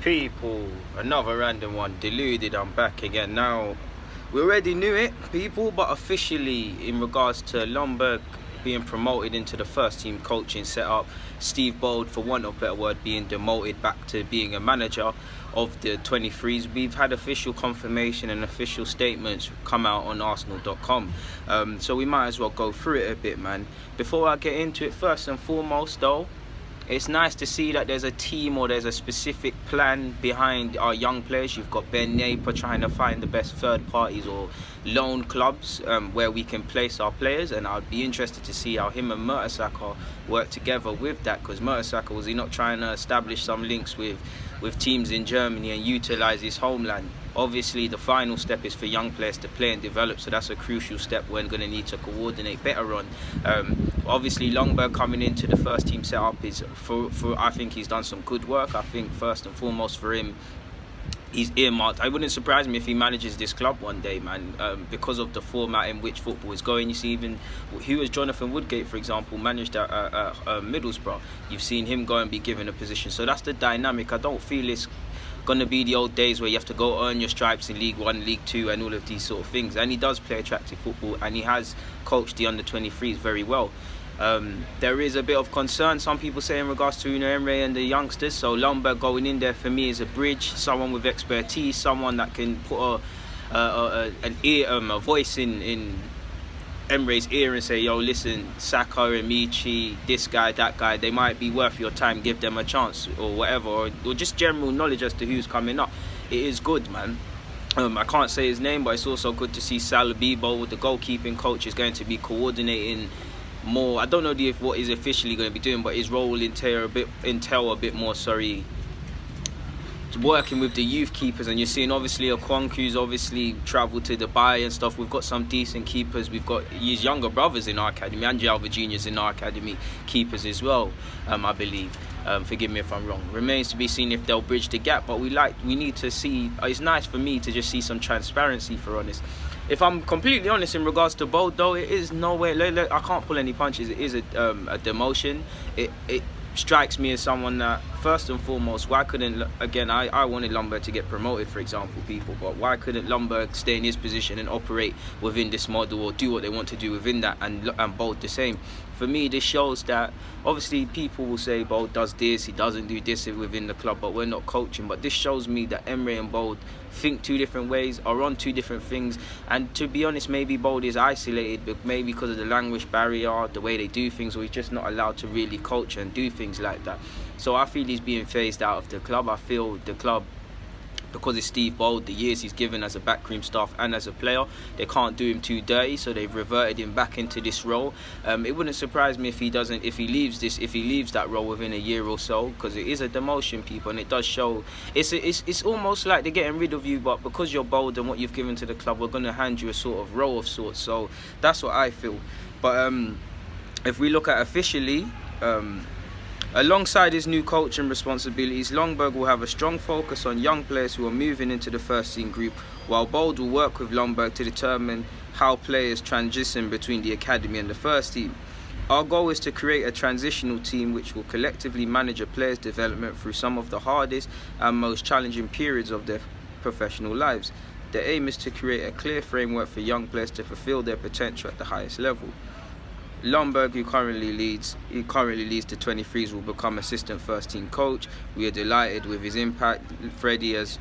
People, another random one. Deluded, I'm back again. Now, we already knew it, people, but officially, in regards to Ljungberg being promoted into the first team coaching setup, Steve Bold, for want of a better word, being demoted back to being a manager of the 23s. We've had official confirmation and official statements come out on Arsenal.com. So we might as well go through it a bit, man. Before I get into it, first and foremost, though, it's nice to see that there's a team or there's a specific plan behind our young players. You've got Ben Napier trying to find the best third parties or loan clubs where we can place our players, and I'd be interested to see how him and Mertesacker work together with that, because Mertesacker, was he not trying to establish some links with teams in Germany and utilise his homeland? Obviously, the final step is for young players to play and develop, so that's a crucial step we're going to need to coordinate better on. Obviously, Ljungberg coming into the first team setup is for I think he's done some good work. I think first and foremost for him, he's earmarked. I wouldn't surprise me if he manages this club one day, man, because of the format in which football is going. You see, even who was Jonathan Woodgate, for example, managed at Middlesbrough. You've seen him go and be given a position. So that's the dynamic. I don't feel it's going to be the old days where you have to go earn your stripes in League 1, League 2 and all of these sort of things. And he does play attractive football, and he has coached the under-23s very well. There is a bit of concern, some people say, in regards to Unai Emery and the youngsters. So Ljungberg going in there for me is a bridge, someone with expertise, someone that can put a voice in Emery's ear and say, yo, listen, Saka, Amici, this guy, that guy, they might be worth your time, give them a chance or whatever, or just general knowledge as to who's coming up. It is good, man. I can't say his name, but it's also good to see Salabibo, the goalkeeping coach, is going to be coordinating more. I don't know what he's officially going to be doing, but his role will entail a bit more, working with the youth keepers. And you're seeing obviously Okwanku's obviously travelled to Dubai and stuff. We've got some decent keepers. We've got his younger brothers in our academy, and Alva Juniors in our academy, keepers as well, I believe. Forgive me if I'm wrong. Remains to be seen if they'll bridge the gap, but we need to see. It's nice for me to just see some transparency, for honest. If I'm completely honest in regards to Bold, though, it is no way. I can't pull any punches. It is a demotion. It strikes me as someone that, first and foremost, why couldn't, again, I wanted Ljungberg to get promoted, for example, people, but why couldn't Ljungberg stay in his position and operate within this model, or do what they want to do within that, and Bold the same? For me, this shows that, obviously, people will say Bold does this, he doesn't do this within the club, but we're not coaching. But this shows me that Emery and Bold think two different ways, are on two different things. And to be honest, maybe Bold is isolated, but maybe because of the language barrier, the way they do things, or he's just not allowed to really coach and do things like that. So I feel he's being phased out of the club. I feel the club, because it's Steve Bold, the years he's given as a backroom staff and as a player, they can't do him too dirty, so they've reverted him back into this role. It wouldn't surprise me if he leaves that role within a year or so, because it is a demotion, people, and it does show. It's almost like they're getting rid of you, but because you're Bold and what you've given to the club, we're going to hand you a sort of role of sorts. So that's what I feel. But if we look at officially, alongside his new coaching responsibilities, Ljungberg will have a strong focus on young players who are moving into the first team group, while Bold will work with Ljungberg to determine how players transition between the academy and the first team. Our goal is to create a transitional team which will collectively manage a player's development through some of the hardest and most challenging periods of their professional lives. The aim is to create a clear framework for young players to fulfill their potential at the highest level. Ljungberg, who currently leads the 23s, will become assistant first team coach. We are delighted with his impact Freddie has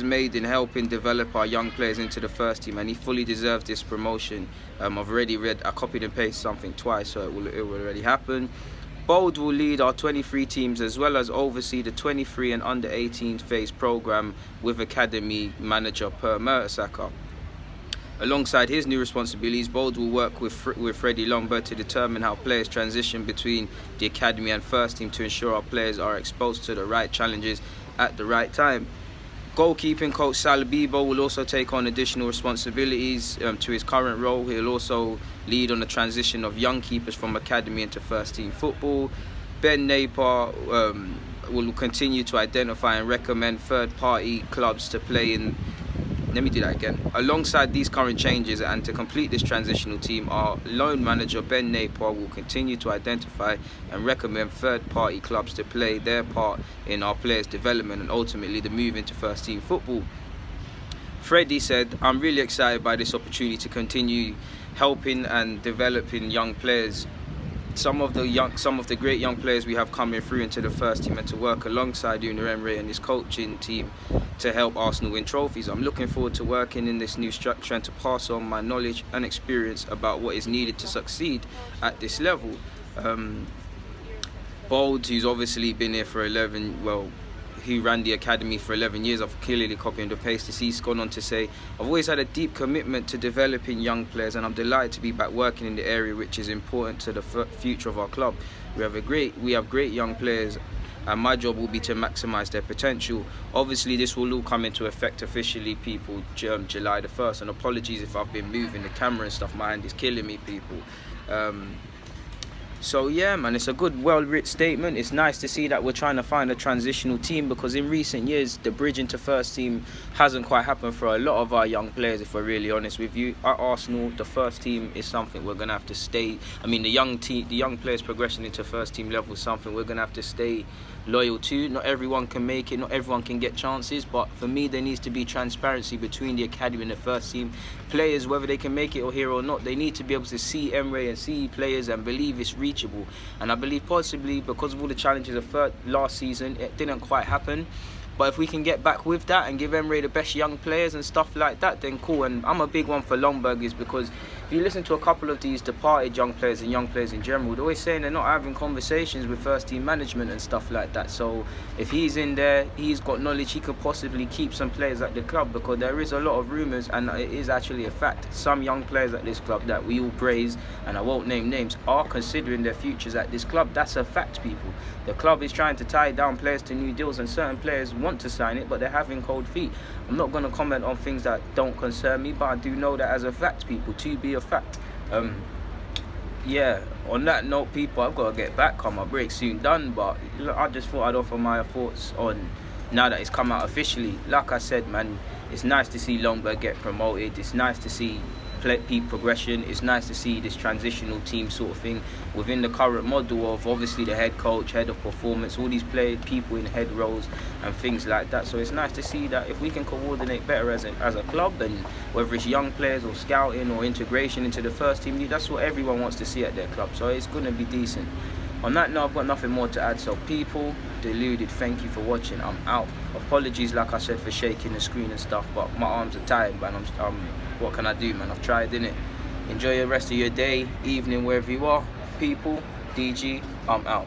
made in helping develop our young players into the first team, and he fully deserves this promotion. I've already I copied and pasted something twice, so it will already happen. Bold will lead our 23 teams, as well as oversee the 23 and under 18 phase program with academy manager Per Mertesacker. Alongside his new responsibilities, Bold will work with Freddie Ljungberg to determine how players transition between the academy and first team to ensure our players are exposed to the right challenges at the right time. Goalkeeping coach Salabibo will also take on additional responsibilities to his current role. He'll also lead on the transition of young keepers from academy into first team football. Ben Napier will continue to identify and recommend third-party clubs to play in let me do that again. Alongside these current changes and to complete this transitional team, our loan manager Ben Napier will continue to identify and recommend third-party clubs to play their part in our players' development and ultimately the move into first-team football. Freddie said, "I'm really excited by this opportunity to continue helping and developing young players. Some of the great young players we have coming through into the first team, and to work alongside Gooner and his coaching team to help Arsenal win trophies. I'm looking forward to working in this new structure and to pass on my knowledge and experience about what is needed to succeed at this level." Bold, who's obviously been here for 11, who ran the academy for 11 years, I've clearly copying the paste. He's gone on to say, "I've always had a deep commitment to developing young players, and I'm delighted to be back working in the area which is important to the future of our club. We have great young players, and my job will be to maximise their potential." Obviously, this will all come into effect officially, people, July the 1st. And apologies if I've been moving the camera and stuff. My hand is killing me, people. So yeah, man, it's a good, well-written statement. It's nice to see that we're trying to find a transitional team, because in recent years the bridge into first team hasn't quite happened for a lot of our young players, if we're really honest with you. At Arsenal, the first team is something we're going to have to stay. I mean, the young players progression into first team level is something we're going to have to stay loyal to. Not everyone can make it, not everyone can get chances, but for me there needs to be transparency between the academy and the first team. Players, whether they can make it or here or not, they need to be able to see Emre and see players and believe it's reachable. And I believe possibly because of all the challenges of last season, it didn't quite happen. But if we can get back with that and give Emre the best young players and stuff like that, then cool. And I'm a big one for Ljungberg, is because if you listen to a couple of these departed young players and young players in general, they're always saying they're not having conversations with first team management and stuff like that. So if he's in there, he's got knowledge, he could possibly keep some players at the club, because there is a lot of rumours, and it is actually a fact. Some young players at this club that we all praise, and I won't name names, are considering their futures at this club. That's a fact, people. The club is trying to tie down players to new deals, and certain players want to sign it, but they're having cold feet. I'm not going to comment on things that don't concern me, but I do know that as a fact, people, to be a fact. Yeah, on that note, people, I've got to get back on my break soon done, but I just thought I'd offer my thoughts on, now that it's come out officially. Like I said, man, it's nice to see Ljungberg get promoted. It's nice to see peak progression. It's nice to see this transitional team sort of thing within the current model of obviously the head coach, head of performance, all these people in head roles and things like that. So it's nice to see that if we can coordinate better as a club, and whether it's young players or scouting or integration into the first team, that's what everyone wants to see at their club. So it's going to be decent. On that note, I've got nothing more to add. So people, Deluded, thank you for watching. I'm out. Apologies, like I said, for shaking the screen and stuff, but my arms are tired, man. What can I do, man? I've tried, innit? Enjoy the rest of your day, evening, wherever you are. People, DG, I'm out.